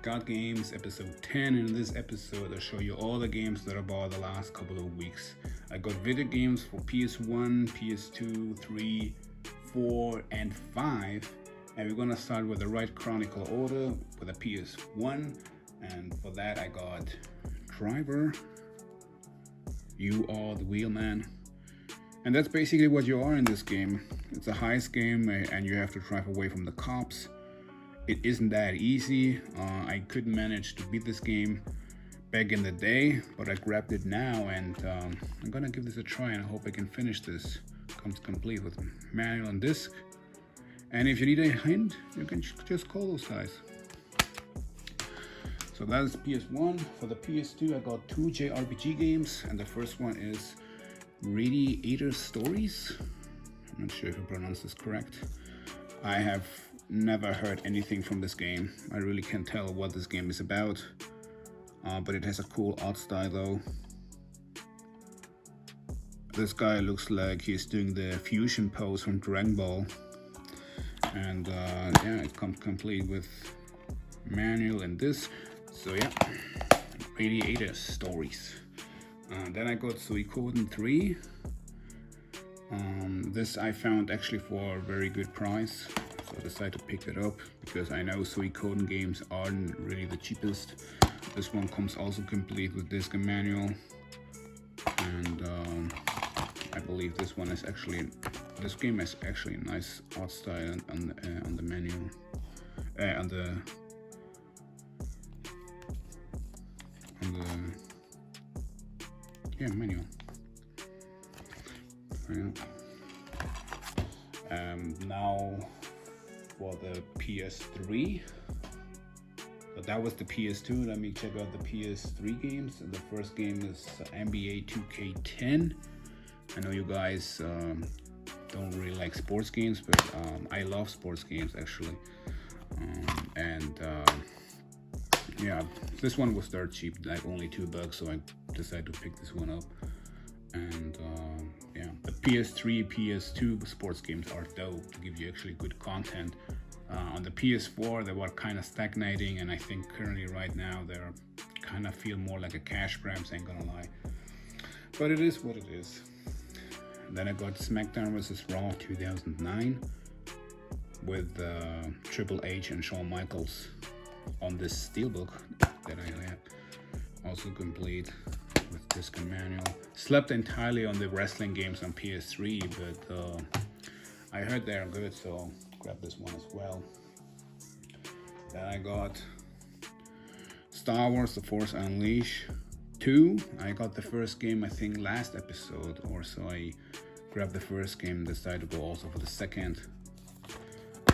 Got Games episode 10. In this episode I show you all the games that I bought the last couple of weeks. I got video games for PS1, PS2, 3, 4 and 5, and we're gonna start with the right chronicle order with the PS1, and for that I got Driver, You Are the Wheelman. And that's basically what you are in this game. It's a heist game and you have to drive away from the cops. It isn't that easy. I couldn't manage to beat this game back in the day, but I grabbed it now and I'm gonna give this a try and I hope I can finish this. Comes complete with manual and disc. And if you need a hint, you can just call those guys. So that is PS1. For the PS2 I got two JRPG games, and the first one is Radiator Stories. I'm not sure if I pronounce this correct. I have never heard anything from this game. I really can't tell what this game is about, but it has a cool art style though. This guy looks like he's doing the fusion pose from Dragon Ball, and yeah, it comes complete with manual and disc. So yeah, Radiator Stories. Then I got Suikoden 3. This I found actually for a very good price, so I decided to pick it up because I know Suikoden games aren't really the cheapest. This one comes also complete with disc and manual, and I believe this game is actually a nice art style on the menu, on the menu. Yeah. Now for the PS3. So that was the PS2. Let me check out the PS3 games. The first game is NBA 2K10. I know you guys don't really like sports games, but I love sports games actually. Yeah, this one was dirt cheap, like only $2, so I decided to pick this one up. And yeah, the PS3, PS2 sports games are dope to give you actually good content. On the PS4 they were kind of stagnating, and I think currently right now they're kind of feel more like a cash grab, ain't gonna lie. But it is what it is. And then I got SmackDown vs. Raw 2009 with Triple H and Shawn Michaels on this steelbook that I had, also complete with disc and manual. Slept entirely on the wrestling games on PS3, but I heard they're good, so grab this one as well. Then I got Star Wars The Force Unleashed 2. I got the first game I think last episode or so. I grabbed the first game, decided to go also for the second,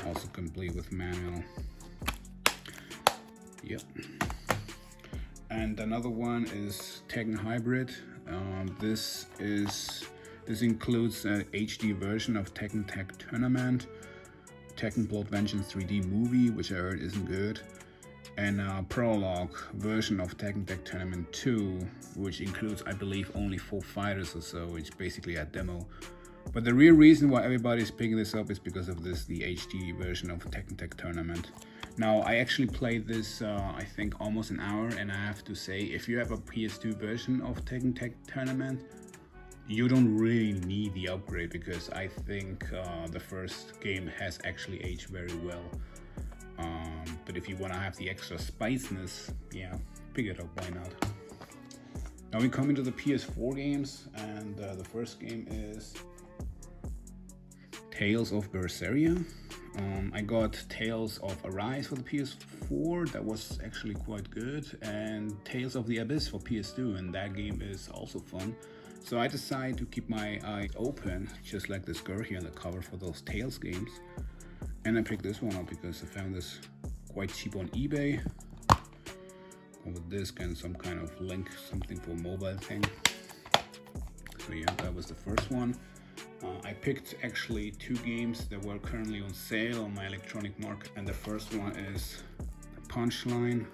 also complete with manual. Yep. And another one is Tekken Hybrid. This includes an HD version of Tekken Tag Tournament, Tekken Blood Vengeance 3D movie, which I heard isn't good, and a prologue version of Tekken Tag Tournament 2, which includes, I believe, only 4 fighters or so. It's basically a demo. But the real reason why everybody's picking this up is because of the HD version of Tekken Tag Tournament. Now, I actually played this, I think, almost an hour, and I have to say, if you have a PS2 version of Tekken Tag Tournament, you don't really need the upgrade, because I think the first game has actually aged very well. But if you want to have the extra spiciness, yeah, pick it up, why not? Now we come into the PS4 games, and the first game is Tales of Berseria. I got Tales of Arise for the PS4, that was actually quite good, and Tales of the Abyss for PS2, and that game is also fun. So I decided to keep my eyes open, just like this girl here on the cover, for those Tales games. And I picked this one up because I found this quite cheap on eBay, with a disc and some kind of link, something for a mobile thing. So yeah, that was the first one. I picked actually 2 games that were currently on sale on my electronic market, and the first one is Punchline,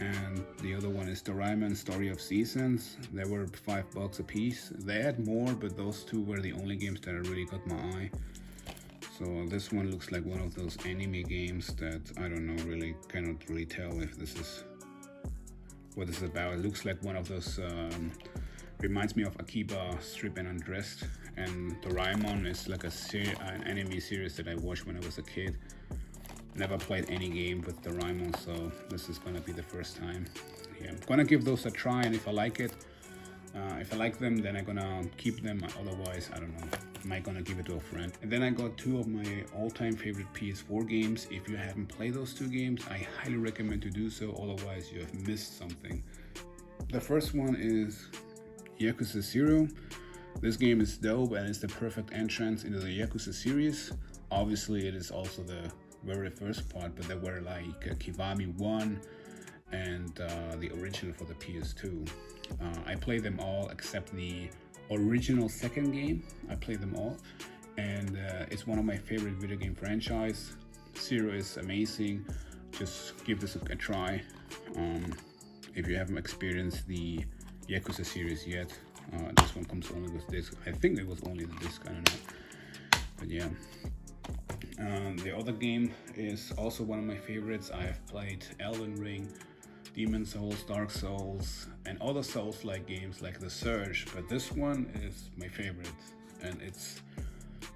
and the other one is Doraemon Story of Seasons. They were $5 a piece. They had more, but those 2 were the only games that I really got my eye. So this one looks like one of those anime games that I don't know, cannot really tell if this is what this is about. It looks like one of those, reminds me of Akiba Strip and Undressed, and Doraemon is like an anime series that I watched when I was a kid. Never played any game with Doraemon, so this is gonna be the first time. Yeah, I'm gonna give those a try, and if I like it, if I like them, then I'm gonna keep them. Otherwise, I don't know, I might gonna give it to a friend. And then I got two of my all-time favorite PS4 games. If you haven't played those two games, I highly recommend to do so. Otherwise, you have missed something. The first one is Yakuza Zero. This game is dope, and it's the perfect entrance into the Yakuza series. Obviously, it is also the very first part, but there were like Kiwami 1 and the original for the PS2. I played them all except the original second game. I played them all, and it's one of my favorite video game franchise. Zero is amazing. Just give this a try. If you haven't experienced the Yakuza series yet, this one comes only with disc. I think it was only the disc, I don't know, but yeah. The other game is also one of my favorites. I have played Elden Ring, Demon Souls, Dark Souls, and other Souls-like games like The Surge, but this one is my favorite, and it's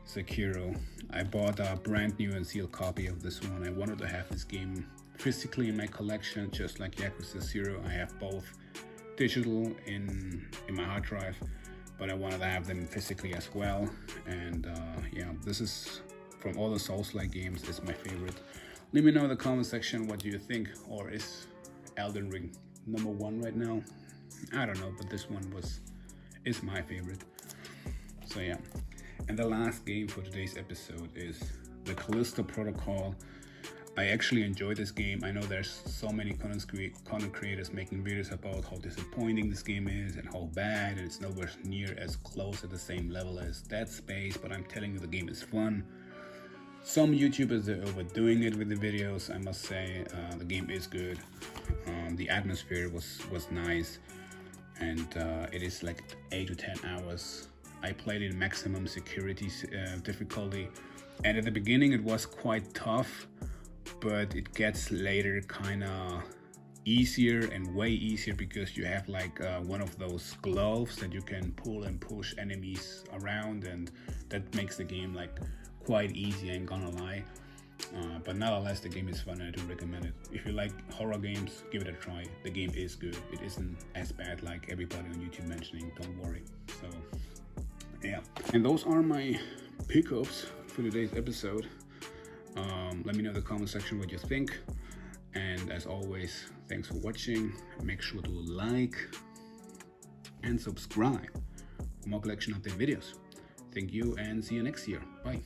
Sekiro. I bought a brand new and sealed copy of this one. I wanted to have this game physically in my collection, just like Yakuza Zero. I have both digital in my hard drive, but I wanted to have them physically as well. And yeah, this is, from all the Souls-like games, is my favorite. Let me know in the comment section what do you think, or is Elden Ring #1 right now? I don't know, but this one is my favorite. So yeah, and the last game for today's episode is the Callisto Protocol. I actually enjoy this game. I know there's so many content creators making videos about how disappointing this game is and how bad, and it's nowhere near as close at the same level as Dead Space, but I'm telling you, the game is fun. Some YouTubers are overdoing it with the videos, I must say. The game is good. The atmosphere was nice, and it is like 8 to 10 hours. I played in maximum security difficulty, and at the beginning it was quite tough, but it gets later kind of easier, and way easier, because you have like one of those gloves that you can pull and push enemies around, and that makes the game like quite easy, I ain't gonna lie. But nonetheless, the game is fun, and I do recommend it. If you like horror games, give it a try. The game is good. It isn't as bad like everybody on YouTube mentioning, don't worry. So yeah, and those are my pickups for today's episode. Let me know in the comment section what you think, and as always, thanks for watching. Make sure to like and subscribe for more collection update videos. Thank you, and see you next year. Bye.